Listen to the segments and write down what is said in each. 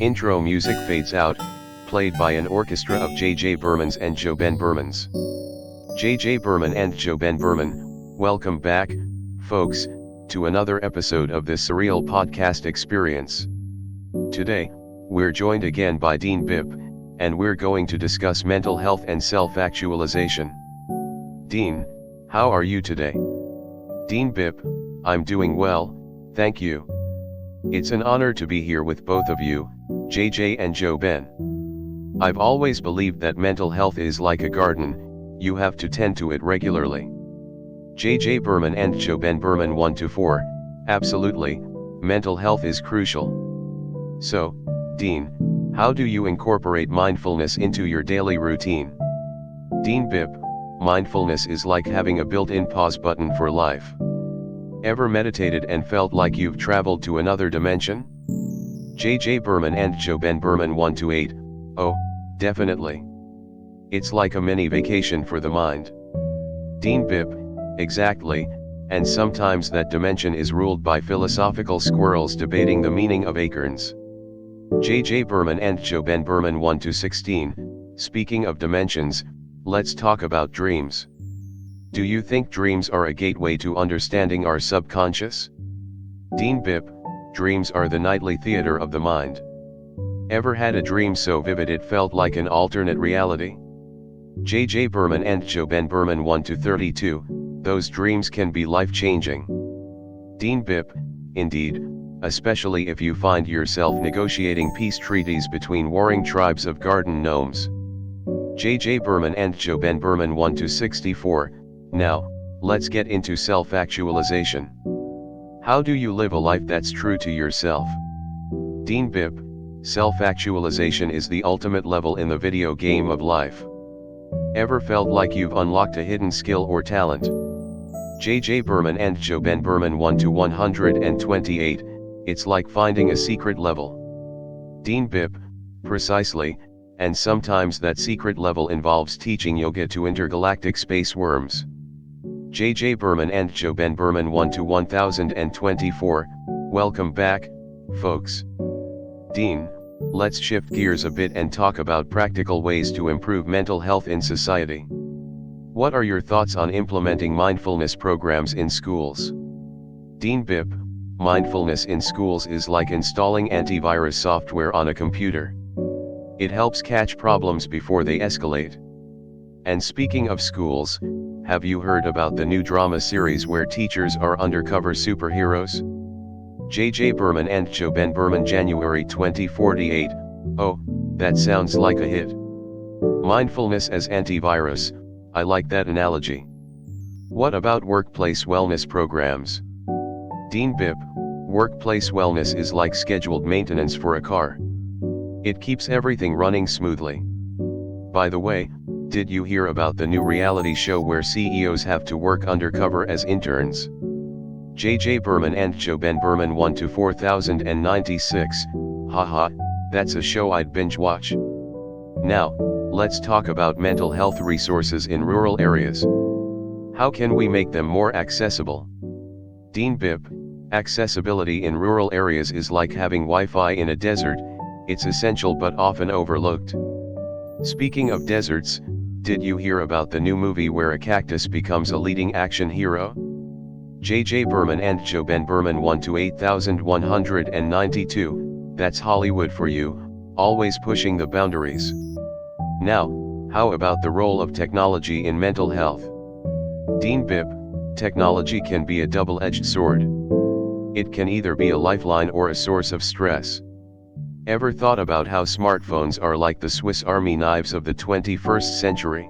Intro music fades out, played by an orchestra of J.J. Bermans and Jobin Bermans. J.J. Berman and Jobin Berman, welcome back, folks, to another episode of this surreal podcast experience. Today, we're joined again by Dean Bipp, and we're going to discuss mental health and self-actualization. Dean, how are you today? Dean Bipp, I'm doing well, thank you. It's an honor to be here with both of you, JJ and Jobin. I've always believed that mental health is like a garden, you have to tend to it regularly. JJ Berman and Jobin Berman 1-4, absolutely, mental health is crucial. So, Dean, how do you incorporate mindfulness into your daily routine? Dean Bipp, mindfulness is like having a built-in pause button for life. Ever meditated and felt like you've traveled to another dimension? J.J. Berman and Jobin Berman 1-8, oh, definitely. It's like a mini vacation for the mind. Dean Bipp, exactly, and sometimes that dimension is ruled by philosophical squirrels debating the meaning of acorns. J.J. Berman and Jobin Berman 1-16, speaking of dimensions, let's talk about dreams. Do you think dreams are a gateway to understanding our subconscious? Dean Bipp, dreams are the nightly theater of the mind. Ever had a dream so vivid it felt like an alternate reality? J.J. Berman and Jobin Berman 1-32, those dreams can be life-changing. Dean Bipp, indeed, especially if you find yourself negotiating peace treaties between warring tribes of garden gnomes. J.J. Berman and Jobin Berman 1-64, now, let's get into self-actualization. How do you live a life that's true to yourself? Dean Bipp, self-actualization is the ultimate level in the video game of life. Ever felt like you've unlocked a hidden skill or talent? J.J. Berman and Jobin Berman 1-128, it's like finding a secret level. Dean Bipp, precisely, and sometimes that secret level involves teaching yoga to intergalactic space worms. J.J. Berman and Jobin Berman 1-1024, welcome back, folks. Dean, let's shift gears a bit and talk about practical ways to improve mental health in society. What are your thoughts on implementing mindfulness programs in schools? Dean Bipp, mindfulness in schools is like installing antivirus software on a computer. It helps catch problems before they escalate. And speaking of schools, have you heard about the new drama series where teachers are undercover superheroes? J.J. Berman and Jobin Berman January 2048, oh, that sounds like a hit. Mindfulness as antivirus, I like that analogy. What about workplace wellness programs? Dean Bipp, workplace wellness is like scheduled maintenance for a car. It keeps everything running smoothly. By the way, did you hear about the new reality show where CEOs have to work undercover as interns? J.J. Berman and Jobin Berman 1-4096, haha, that's a show I'd binge watch. Now, let's talk about mental health resources in rural areas. How can we make them more accessible? Dean Bipp, accessibility in rural areas is like having Wi-Fi in a desert, it's essential but often overlooked. Speaking of deserts, did you hear about the new movie where a cactus becomes a leading action hero? J.J. Berman and Jobin Berman 1-8192, that's Hollywood for you, always pushing the boundaries. Now, how about the role of technology in mental health? Dean Bipp, technology can be a double-edged sword. It can either be a lifeline or a source of stress. Ever thought about how smartphones are like the Swiss Army knives of the 21st century?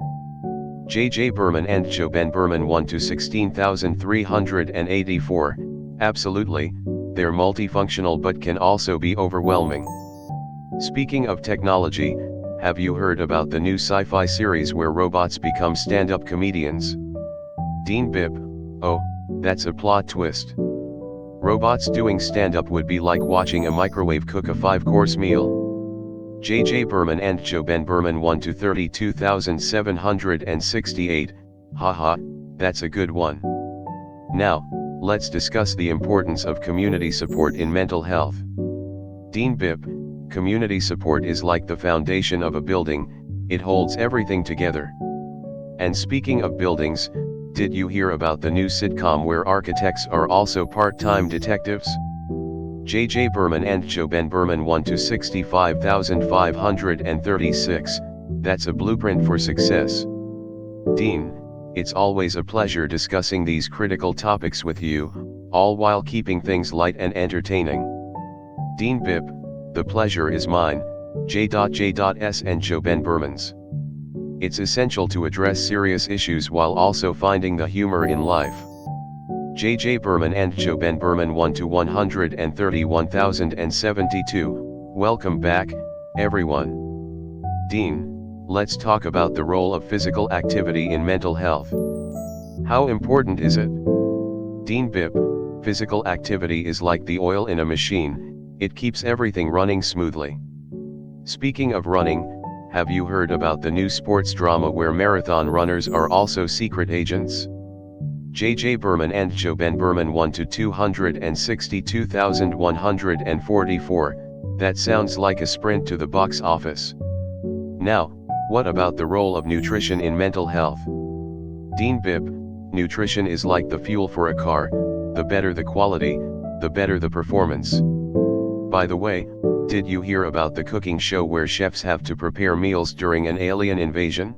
J.J. Berman and Jobin Berman 1-16384, absolutely, they're multifunctional but can also be overwhelming. Speaking of technology, have you heard about the new sci-fi series where robots become stand-up comedians? Dean Bipp, oh, that's a plot twist. Robots doing stand-up would be like watching a microwave cook a 5-course meal. J.J. Berman and Jobin Berman 1-32768, haha, that's a good one. Now, let's discuss the importance of community support in mental health. Dean Bipp, Community support is like the foundation of a building, it holds everything together. And speaking of buildings, did you hear about the new sitcom where architects are also part-time detectives? JJ Berman and Joben Berman 1 to 65,536, that's a blueprint for success. Dean, it's always a pleasure discussing these critical topics with you, all while keeping things light and entertaining. Dean Bip, the pleasure is mine, J.J.S and Joben Bermans. It's essential to address serious issues while also finding the humor in life. JJ Berman and Joben Berman 1 to 131,072, welcome back, everyone. Dean, let's talk about the role of physical activity in mental health. How important is it? Dean Bip, physical activity is like the oil in a machine, it keeps everything running smoothly. Speaking of running, have you heard about the new sports drama where marathon runners are also secret agents? JJ Berman and Joben Berman 1 to 262,144, that sounds like a sprint to the box office. Now, what about the role of nutrition in mental health? Dean Bip, nutrition is like the fuel for a car, the better the quality, the better the performance. By the way, did you hear about the cooking show where chefs have to prepare meals during an alien invasion?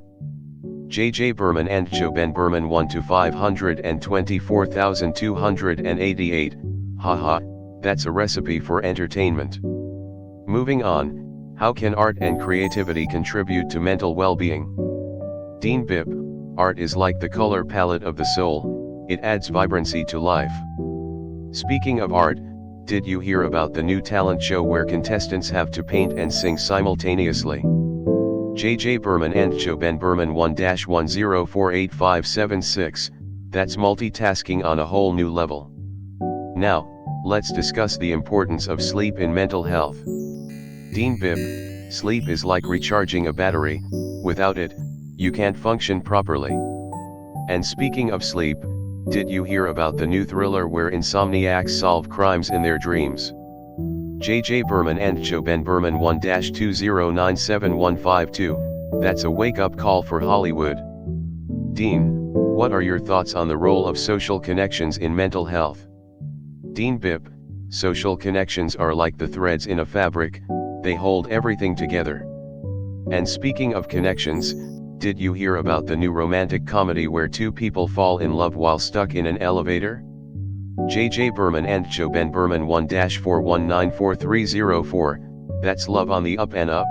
JJ Berman and Joben Berman 1 to 524,288, haha, that's a recipe for entertainment. Moving on, how can art and creativity contribute to mental well-being? Dean Bip, art is like the color palette of the soul, it adds vibrancy to life. Speaking of art, did you hear about the new talent show where contestants have to paint and sing simultaneously? JJ Berman and Joben Berman 1-1048576, that's multitasking on a whole new level. Now, let's discuss the importance of sleep in mental health. Dean Bip, sleep is like recharging a battery, without it, you can't function properly. And speaking of sleep, did you hear about the new thriller where insomniacs solve crimes in their dreams? JJ Berman and Joben Berman 1-2097152, that's a wake-up call for Hollywood. Dean, what are your thoughts on the role of social connections in mental health? Dean Bip, social connections are like the threads in a fabric, they hold everything together. And speaking of connections, did you hear about the new romantic comedy where two people fall in love while stuck in an elevator? JJ Berman and Joben Berman 1-4194304, that's love on the up and up.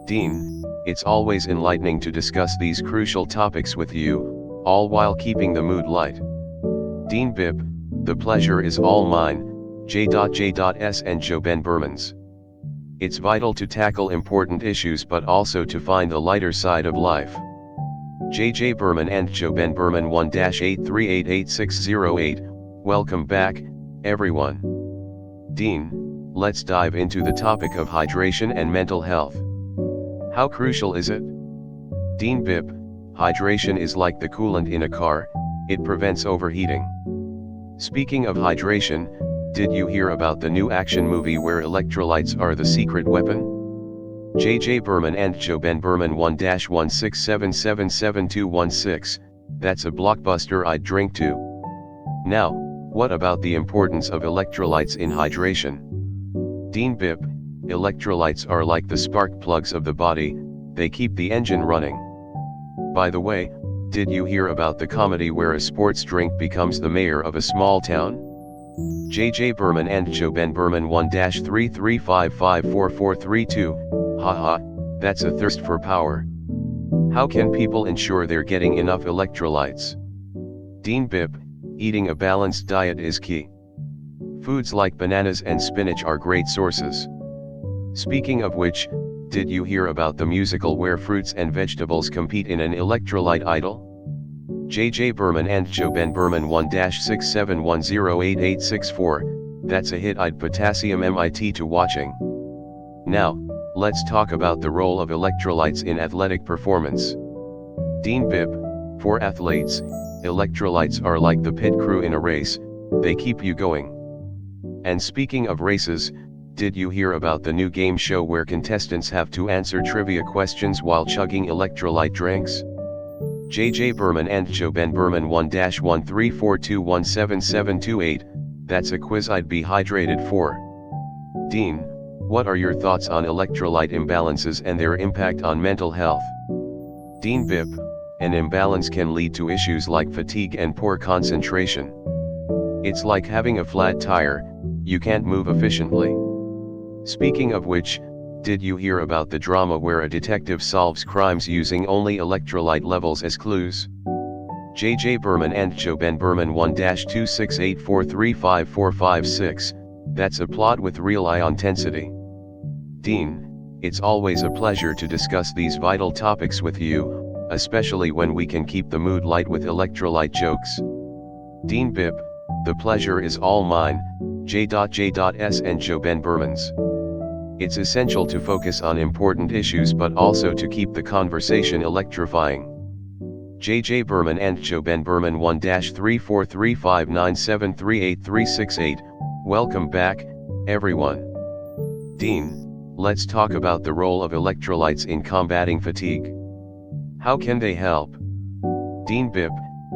Dean, it's always enlightening to discuss these crucial topics with you, all while keeping the mood light. Dean Bip, the pleasure is all mine, J.J.S and Joben Bermans. It's vital to tackle important issues but also to find the lighter side of life. JJ Berman and Joben Berman 1-8388608, welcome back, everyone. Dean, let's dive into the topic of hydration and mental health. How crucial is it? Dean Bip, hydration is like the coolant in a car, it prevents overheating. Speaking of hydration, did you hear about the new action movie where electrolytes are the secret weapon? JJ Berman and Joben Berman 1-167777216, that's a blockbuster I'd drink to. Now, what about the importance of electrolytes in hydration? Dean Bip, electrolytes are like the spark plugs of the body, they keep the engine running. By the way, did you hear about the comedy where a sports drink becomes the mayor of a small town? JJ Berman and Joben Berman 1-335544432, haha, that's a thirst for power. How can people ensure they're getting enough electrolytes? Dean Bip, eating a balanced diet is key. Foods like bananas and spinach are great sources. Speaking of which, did you hear about the musical where fruits and vegetables compete in an electrolyte idol? JJ Berman and Joben Berman 1-671088864, that's a hit I'd potassium MIT to watching. Now, let's talk about the role of electrolytes in athletic performance. Dean Bip, for athletes, electrolytes are like the pit crew in a race, they keep you going. And speaking of races, did you hear about the new game show where contestants have to answer trivia questions while chugging electrolyte drinks? JJ Berman and Joben Berman 1-134217728, that's a quiz I'd be hydrated for. Dean, what are your thoughts on electrolyte imbalances and their impact on mental health? Dean Bip, an imbalance can lead to issues like fatigue and poor concentration. It's like having a flat tire, you can't move efficiently. Speaking of which, did you hear about the drama where a detective solves crimes using only electrolyte levels as clues? JJ Berman and Joben Berman 1-268435456, that's a plot with real intensity. Dean, it's always a pleasure to discuss these vital topics with you, especially when we can keep the mood light with electrolyte jokes. Dean Bip, the pleasure is all mine, J.J.S and Joben Bermans. It's essential to focus on important issues but also to keep the conversation electrifying. JJ Berman and Joben Berman 1-34359738368, welcome back, everyone. Dean, let's talk about the role of electrolytes in combating fatigue. How can they help? Dean Bip,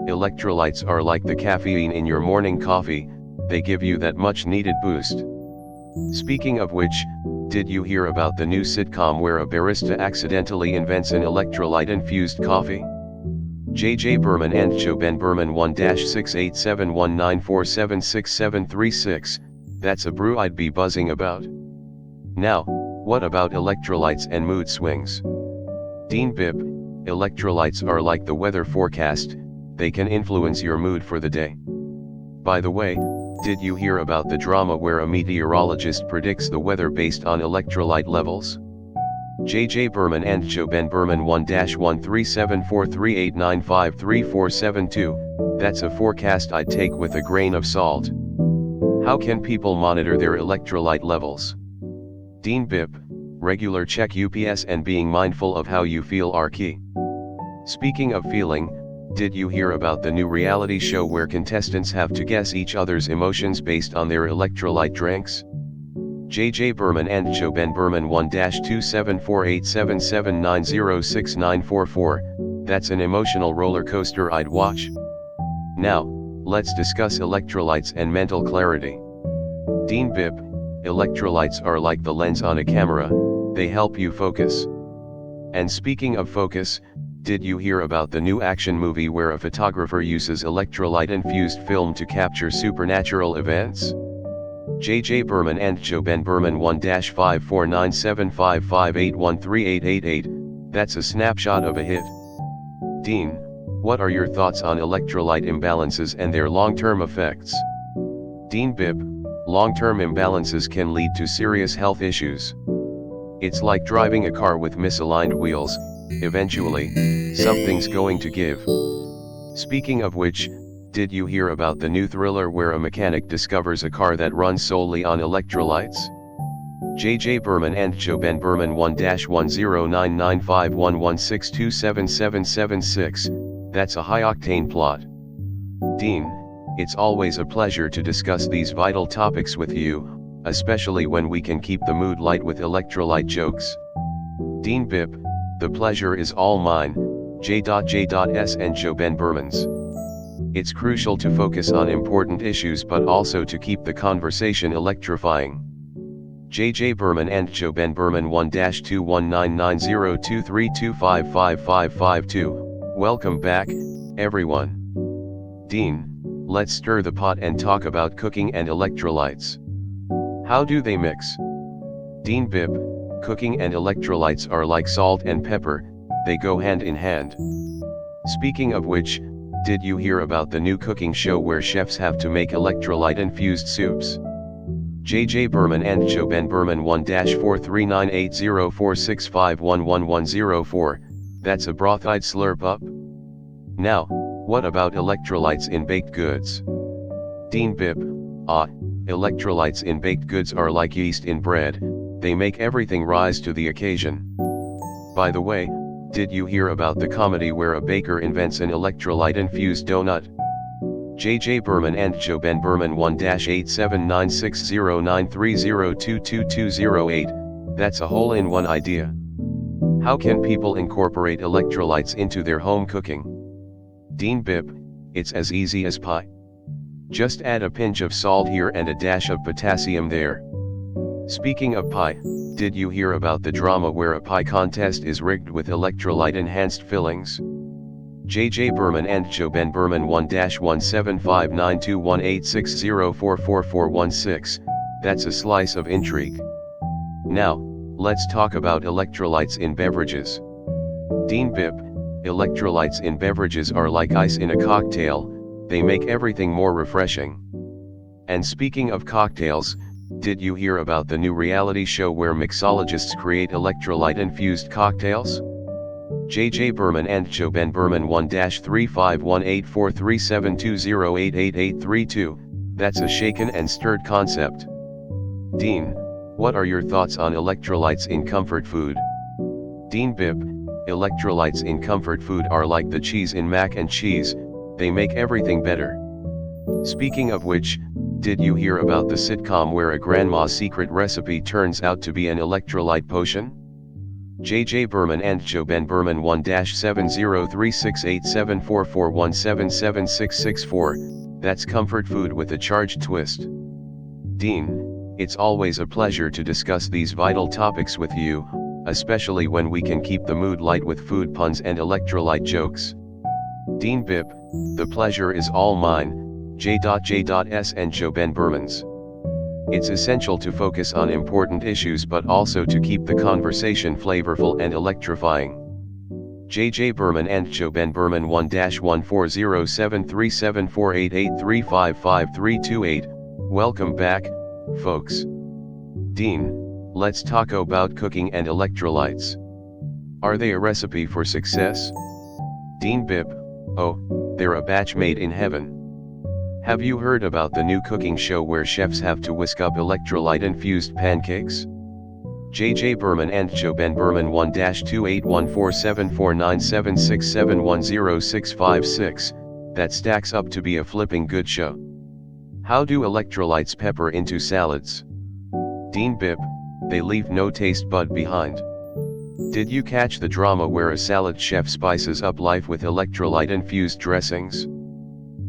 electrolytes are like the caffeine in your morning coffee, they give you that much needed boost. Speaking of which, did you hear about the new sitcom where a barista accidentally invents an electrolyte-infused coffee? JJ Berman and Joben Berman 1-68719476736, that's a brew I'd be buzzing about. Now, what about electrolytes and mood swings? Dean Bip, electrolytes are like the weather forecast, they can influence your mood for the day. By the way, did you hear about the drama where a meteorologist predicts the weather based on electrolyte levels? JJ Berman and Joben Berman 1-1374389534772, that's a forecast I'd take with a grain of salt. How can people monitor their electrolyte levels? Dean Bip, regular check UPS and being mindful of how you feel are key. Speaking of feeling, did you hear about the new reality show where contestants have to guess each other's emotions based on their electrolyte drinks? JJ Berman and Joben Berman 1-2748779069444, that's an emotional roller coaster I'd watch. Now, let's discuss electrolytes and mental clarity. Dean Bip, electrolytes are like the lens on a camera, they help you focus. And speaking of focus, did you hear about the new action movie where a photographer uses electrolyte-infused film to capture supernatural events? JJ Berman and Joben Berman 1-5497558138888, that's a snapshot of a hit. Dean, what are your thoughts on electrolyte imbalances and their long-term effects? Dean Bip, long-term imbalances can lead to serious health issues. It's like driving a car with misaligned wheels, eventually, something's going to give. Speaking of which, did you hear about the new thriller where a mechanic discovers a car that runs solely on electrolytes? JJ Berman and Joben Berman 1-1099511627776, that's a high-octane plot. Dean, it's always a pleasure to discuss these vital topics with you, especially when we can keep the mood light with electrolyte jokes. Dean Bip, the pleasure is all mine, J.J.S and Joben Bermans. It's crucial to focus on important issues but also to keep the conversation electrifying. JJ Berman and Joben Berman 1-2199023255552, welcome back, everyone. Dean, let's stir the pot and talk about cooking and electrolytes. How do they mix? Dean Bip, cooking and electrolytes are like salt and pepper, they go hand in hand. Speaking of which, did you hear about the new cooking show where chefs have to make electrolyte-infused soups? JJ Berman and Joben Berman 1-4398046511104, that's a broth I'd slurp up. Now, what about electrolytes in baked goods? Dean Bip, electrolytes in baked goods are like yeast in bread, they make everything rise to the occasion. By the way, did you hear about the comedy where a baker invents an electrolyte-infused donut? JJ Berman and Joben Berman 1-8796093022208, that's a hole-in-one idea. How can people incorporate electrolytes into their home cooking? Dean Bip, it's as easy as pie. Just add a pinch of salt here and a dash of potassium there. Speaking of pie, did you hear about the drama where a pie contest is rigged with electrolyte-enhanced fillings? JJ Berman and Joben Berman 1-175921860444416, that's a slice of intrigue. Now, let's talk about electrolytes in beverages. Dean Bip, electrolytes in beverages are like ice in a cocktail, they make everything more refreshing. And speaking of cocktails, did you hear about the new reality show where mixologists create electrolyte-infused cocktails? JJ Berman and Joben Berman 1-351843720888832, that's a shaken and stirred concept. Dean, what are your thoughts on electrolytes in comfort food? Dean Bip, electrolytes in comfort food are like the cheese in mac and cheese, they make everything better. Speaking of which, did you hear about the sitcom where a grandma's secret recipe turns out to be an electrolyte potion? JJ Berman and Joben Berman 1-703687441776664, that's comfort food with a charged twist. Dean, it's always a pleasure to discuss these vital topics with you, especially when we can keep the mood light with food puns and electrolyte jokes. Dean Bip, the pleasure is all mine, J.J.S. and Joben Bermans. It's essential to focus on important issues but also to keep the conversation flavorful and electrifying. JJ Berman and Joben Berman 1-140737488355328, welcome back, folks. Dean, let's talk about cooking and electrolytes. Are they a recipe for success? Dean Bip, oh, they're a batch made in heaven. Have you heard about the new cooking show where chefs have to whisk up electrolyte-infused pancakes? JJ Berman and Joben Berman 1-281474976710656, that stacks up to be a flipping good show. How do electrolytes pepper into salads? Dean Bip, they leave no taste bud behind. Did you catch the drama where a salad chef spices up life with electrolyte-infused dressings?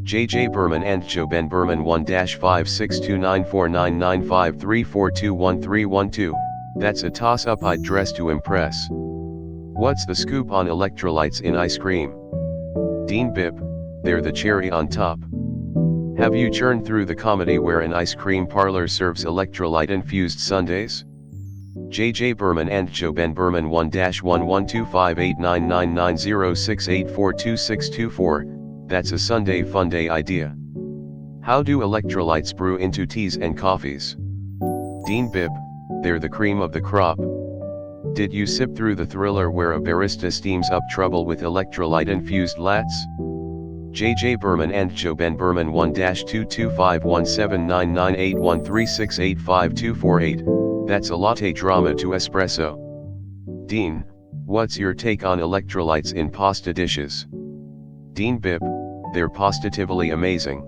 JJ Berman and Joben Berman 1-562949953421312, that's a toss-up I'd dress to impress. What's the scoop on electrolytes in ice cream? Dean Bip, they're the cherry on top. Have you churned through the comedy where an ice cream parlor serves electrolyte-infused sundaes? JJ Berman and Joben Berman 1-125899906842624, that's a Sunday fun day idea. How do electrolytes brew into teas and coffees? Dean Bip, they're the cream of the crop. Did you sip through the thriller where a barista steams up trouble with electrolyte-infused lattes? JJ Berman and Joben Berman 1-22517998136852448, that's a latte drama to espresso. Dean, what's your take on electrolytes in pasta dishes? Dean Bip, they're positively amazing.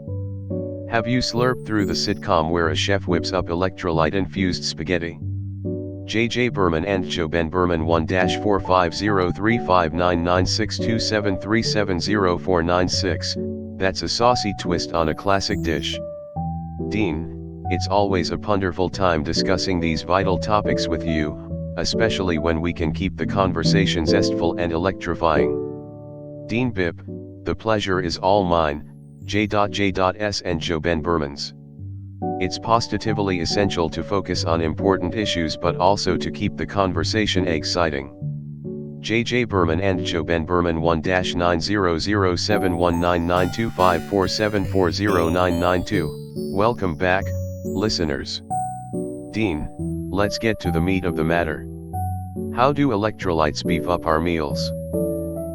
Have you slurped through the sitcom where a chef whips up electrolyte-infused spaghetti? JJ Berman and Joben Berman 1-45035996273704996, that's a saucy twist on a classic dish. Dean, it's always a wonderful time discussing these vital topics with you, especially when we can keep the conversation zestful and electrifying. Dean Bip, the pleasure is all mine, J.J.S. and Joben Bermans. It's positively essential to focus on important issues but also to keep the conversation exciting. JJ Berman and Joben Berman 1-90071992547409992, welcome back, listeners. Dean, let's get to the meat of the matter. How do electrolytes beef up our meals?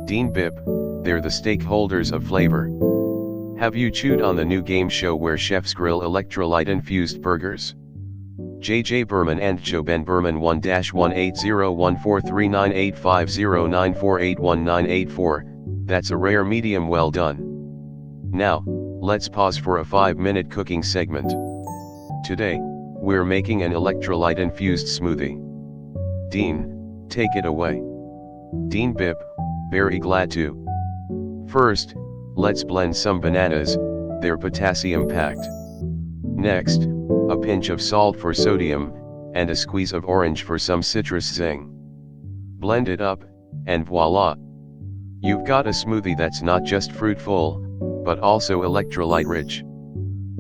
Dean Bip, they're the stakeholders of flavor. Have you chewed on the new game show where chefs grill electrolyte-infused burgers? JJ Berman and Joben Berman 1-18014398509481984, that's a rare medium well done. Now, let's pause for a 5-minute cooking segment. Today, we're making an electrolyte-infused smoothie. Dean, take it away. Dean Bip, very glad to. First, let's blend some bananas, they're potassium-packed. Next, a pinch of salt for sodium, and a squeeze of orange for some citrus zing. Blend it up, and voila! You've got a smoothie that's not just fruitful, but also electrolyte-rich.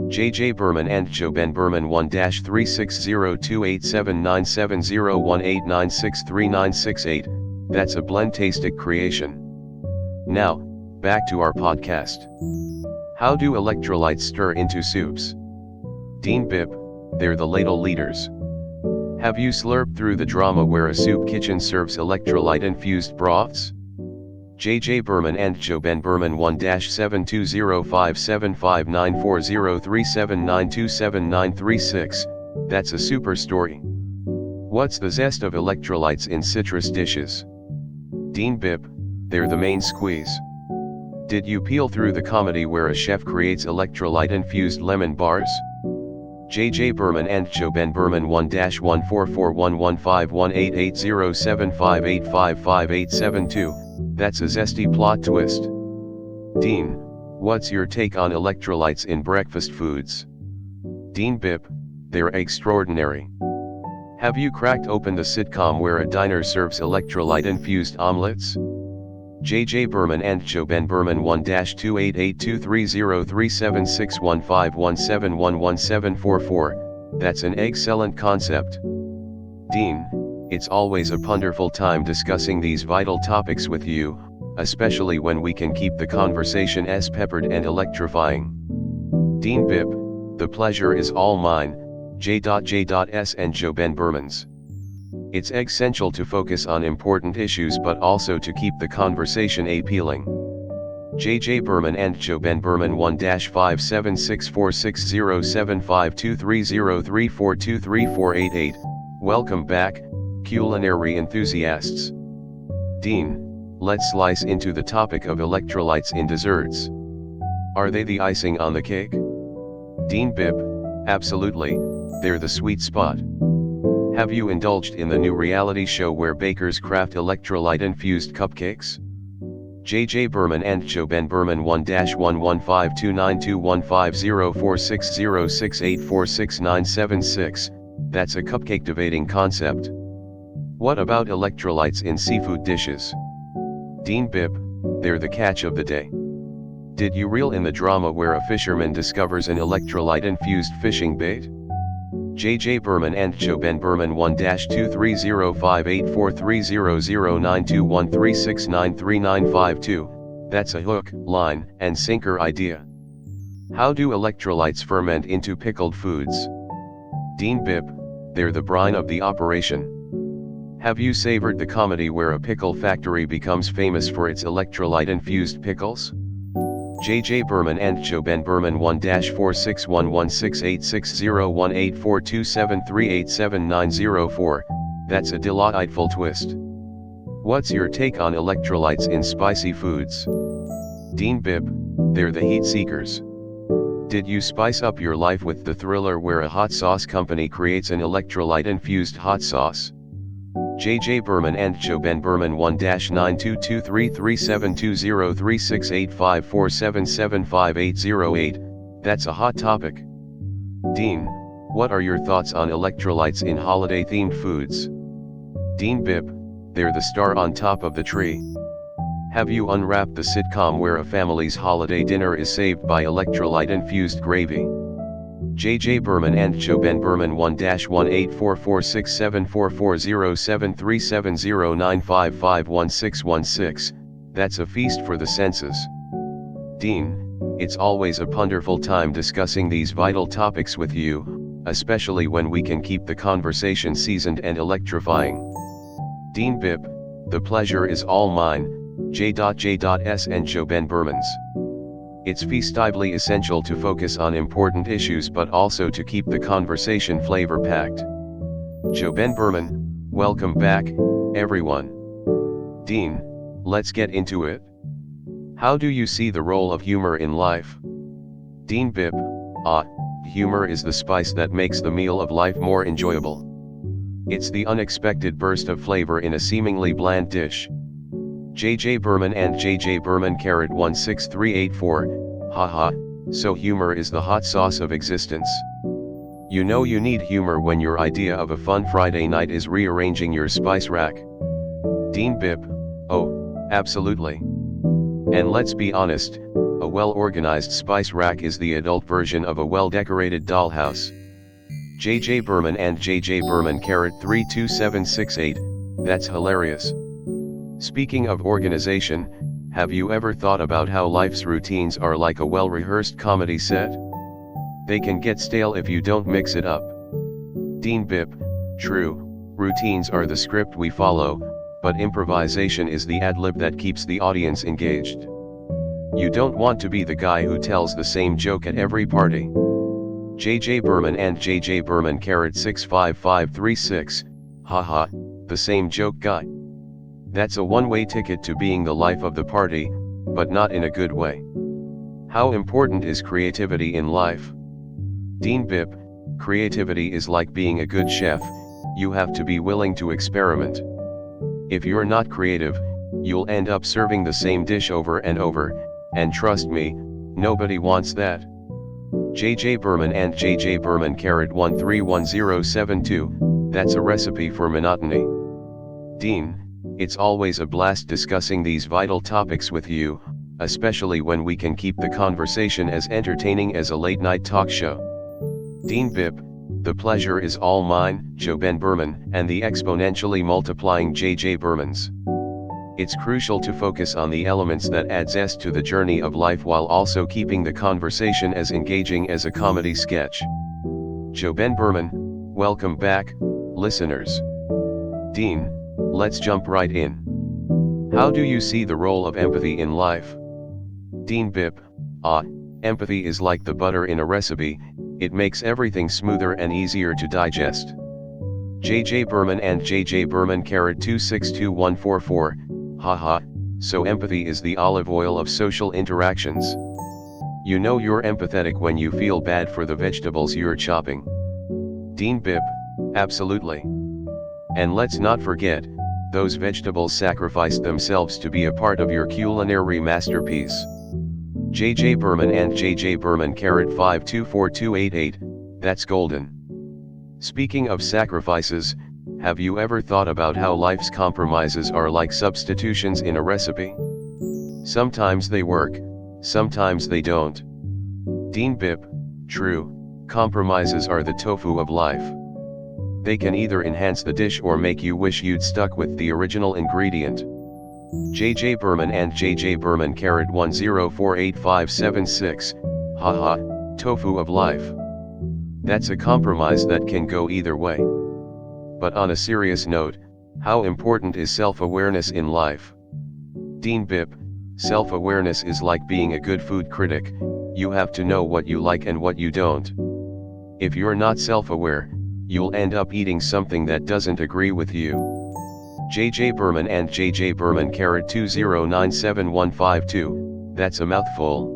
JJ Berman and Jobin Berman 1-36028797018963968, that's a blend-tastic creation. Now, back to our podcast. How do electrolytes stir into soups? Dean Bip, they're the ladle leaders. Have you slurped through the drama where a soup kitchen serves electrolyte-infused broths? JJ Berman and Jobin Berman 1-72057594037927936, that's a super story. What's the zest of electrolytes in citrus dishes? Dean Bip, they're the main squeeze. Did you peel through the comedy where a chef creates electrolyte-infused lemon bars? JJ Berman and Jobin Berman 1-1441151880758555872, that's a zesty plot twist. Dean, what's your take on electrolytes in breakfast foods? Dean Bip, they're extraordinary. Have you cracked open the sitcom where a diner serves electrolyte-infused omelets? JJ Berman and Jobin Berman 1-28823076151711744, that's an excellent concept. Dean, it's always a wonderful time discussing these vital topics with you, especially when we can keep the conversation peppered and electrifying. Dean Bip, the pleasure is all mine, J.S. and Jobin Bermans. It's essential to focus on important issues but also to keep the conversation appealing. JJ Berman and Jobin Berman 1-5764607523034234888, welcome back, culinary enthusiasts. Dean, let's slice into the topic of electrolytes in desserts. Are they the icing on the cake? Dean Bip, absolutely, they're the sweet spot. Have you indulged in the new reality show where bakers craft electrolyte-infused cupcakes? JJ Berman and Jobin Berman 1-15292150460684696, that's a cupcake debating concept. What about electrolytes in seafood dishes? Dean Bip, they're the catch of the day. Did you reel in the drama where a fisherman discovers an electrolyte-infused fishing bait? JJ Berman and Jobin Berman 1-2305843009213693952, that's a hook, line, and sinker idea. How do electrolytes ferment into pickled foods? Dean Bip, they're the brine of the operation. Have you savored the comedy where a pickle factory becomes famous for its electrolyte-infused pickles? JJ Berman and Jobin Berman 1-4611686018427387904, that's a delightful twist. What's your take on electrolytes in spicy foods? Dean Bip, they're the heat seekers. Did you spice up your life with the thriller where a hot sauce company creates an electrolyte-infused hot sauce? JJ Berman and Jobin Berman 1-92233720368547758808, that's a hot topic. Dean, what are your thoughts on electrolytes in holiday-themed foods? Dean Bip, they're the star on top of the tree. Have you unwrapped the sitcom where a family's holiday dinner is saved by electrolyte-infused gravy? JJ Berman and Jobin Berman 1-1-8446744037095511616, that's a feast for the senses. Dean, it's always a wonderful time discussing these vital topics with you, especially when we can keep the conversation seasoned and electrifying. Dean Bip, the pleasure is all mine, J.S. and Jobin Bermans. It's festively essential to focus on important issues but also to keep the conversation flavor-packed. Jobin Berman, welcome back, everyone. Dean, let's get into it. How do you see the role of humor in life? Dean Bip, humor is the spice that makes the meal of life more enjoyable. It's the unexpected burst of flavor in a seemingly bland dish. JJ Berman and JJ Berman 16384, haha, so humor is the hot sauce of existence. You know you need humor when your idea of a fun Friday night is rearranging your spice rack. Dean Bip, oh, absolutely. And let's be honest, a well-organized spice rack is the adult version of a well-decorated dollhouse. JJ Berman and JJ Berman 32768, that's hilarious. Speaking of organization, have you ever thought about how life's routines are like a well-rehearsed comedy set? They can get stale if you don't mix it up. Dean Bip, true, routines are the script we follow, but improvisation is the ad-lib that keeps the audience engaged. You don't want to be the guy who tells the same joke at every party. JJ Berman and JJ Berman 65536, haha, the same joke guy. That's a one-way ticket to being the life of the party, but not in a good way. How important is creativity in life? Dean Bip, creativity is like being a good chef, you have to be willing to experiment. If you're not creative, you'll end up serving the same dish over and over, and trust me, nobody wants that. JJ Berman and JJ Berman 131072, that's a recipe for monotony. Dean, it's always a blast discussing these vital topics with you, especially when we can keep the conversation as entertaining as a late-night talk show. Dean Bip, the pleasure is all mine, jobin Berman, and the exponentially multiplying JJ Bermans. It's crucial to focus on the elements that add zest to the journey of life while also keeping the conversation as engaging as a comedy sketch. Jobin Berman, welcome back, listeners. Dean, let's jump right in. How do you see the role of empathy in life? Dean Bip, empathy is like the butter in a recipe, it makes everything smoother and easier to digest. JJ Berman and JJ Berman 262144, haha, so empathy is the olive oil of social interactions. You know you're empathetic when you feel bad for the vegetables you're chopping. Dean Bip, absolutely. And let's not forget, those vegetables sacrificed themselves to be a part of your culinary masterpiece. JJ Berman and JJ Berman 524288, that's golden. Speaking of sacrifices, have you ever thought about how life's compromises are like substitutions in a recipe? Sometimes they work, sometimes they don't. Dean Bip, true, compromises are the tofu of life. They can either enhance the dish or make you wish you'd stuck with the original ingredient. JJ Berman and JJ Berman 104856, haha, tofu of life. That's a compromise that can go either way. But on a serious note, how important is self-awareness in life? Dean Bip, self-awareness is like being a good food critic, you have to know what you like and what you don't. If you're not self-aware, you'll end up eating something that doesn't agree with you. JJ Berman and JJ Berman 2097152, that's a mouthful.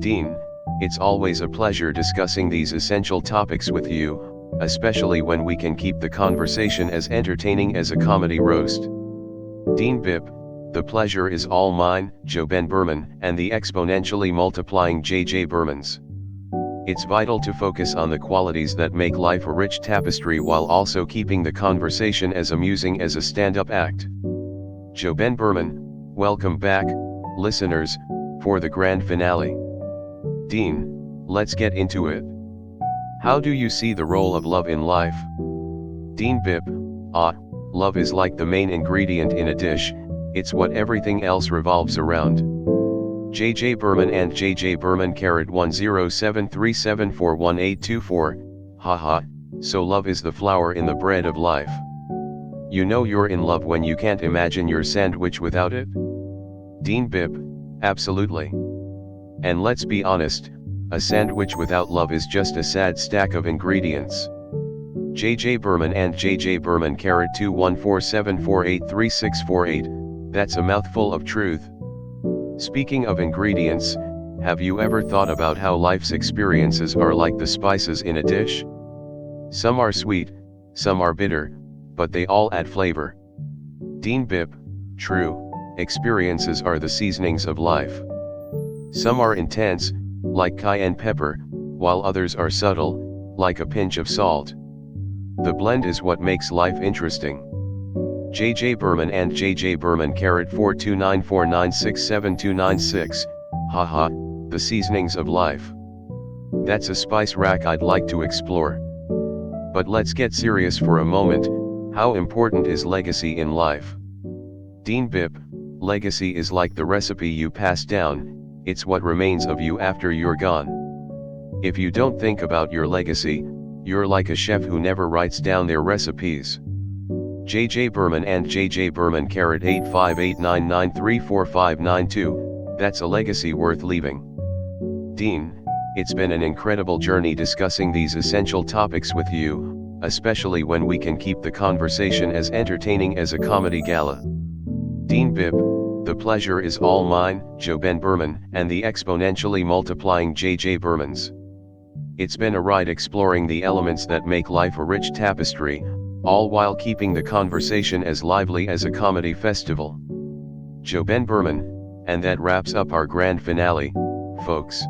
Dean, it's always a pleasure discussing these essential topics with you, especially when we can keep the conversation as entertaining as a comedy roast. Dean Bip, the pleasure is all mine, jobin Berman, and the exponentially multiplying JJ Bermans. It's vital to focus on the qualities that make life a rich tapestry while also keeping the conversation as amusing as a stand-up act. Jobin Berman, welcome back, listeners, for the grand finale. Dean, let's get into it. How do you see the role of love in life? Dean Bip, love is like the main ingredient in a dish, it's what everything else revolves around. JJ Berman and JJ Berman 1073741824, haha, so love is the flour in the bread of life. You know you're in love when you can't imagine your sandwich without it? Dean Bip, absolutely. And let's be honest, a sandwich without love is just a sad stack of ingredients. JJ Berman and JJ Berman 2147483648, that's a mouthful of truth. Speaking of ingredients, Have you ever thought about how life's experiences are like the spices in a dish? Some are sweet, some are bitter, but they all add flavor. Dean Bipp, true, experiences are the seasonings of life. Some are intense, like cayenne pepper, while others are subtle, like a pinch of salt. The blend is what makes life interesting. JJ Berman and JJ Berman 42949679296, haha, the seasonings of life. That's a spice rack I'd like to explore. But let's get serious for a moment. How important is legacy in life? Dean Bipp, legacy is like the recipe you pass down, it's what remains of you after you're gone. If you don't think about your legacy, you're like a chef who never writes down their recipes. JJ Berman and JJ Berman 85899344592, that's a legacy worth leaving. Dean, it's been an incredible journey discussing these essential topics with you, especially when we can keep the conversation as entertaining as a comedy gala. Dean Bipp, the pleasure is all mine, Jobin Berman, and the exponentially multiplying JJ Bermans. It's been a ride exploring the elements that make life a rich tapestry, all while keeping the conversation as lively as a comedy festival. Jobin Berman, and that wraps up our grand finale, folks.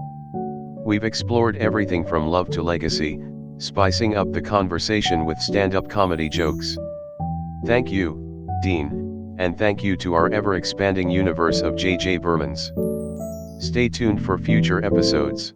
We've explored everything from love to legacy, spicing up the conversation with stand-up comedy jokes. Thank you, Dean, and thank you to our ever-expanding universe of JJ Bermans. Stay tuned for future episodes.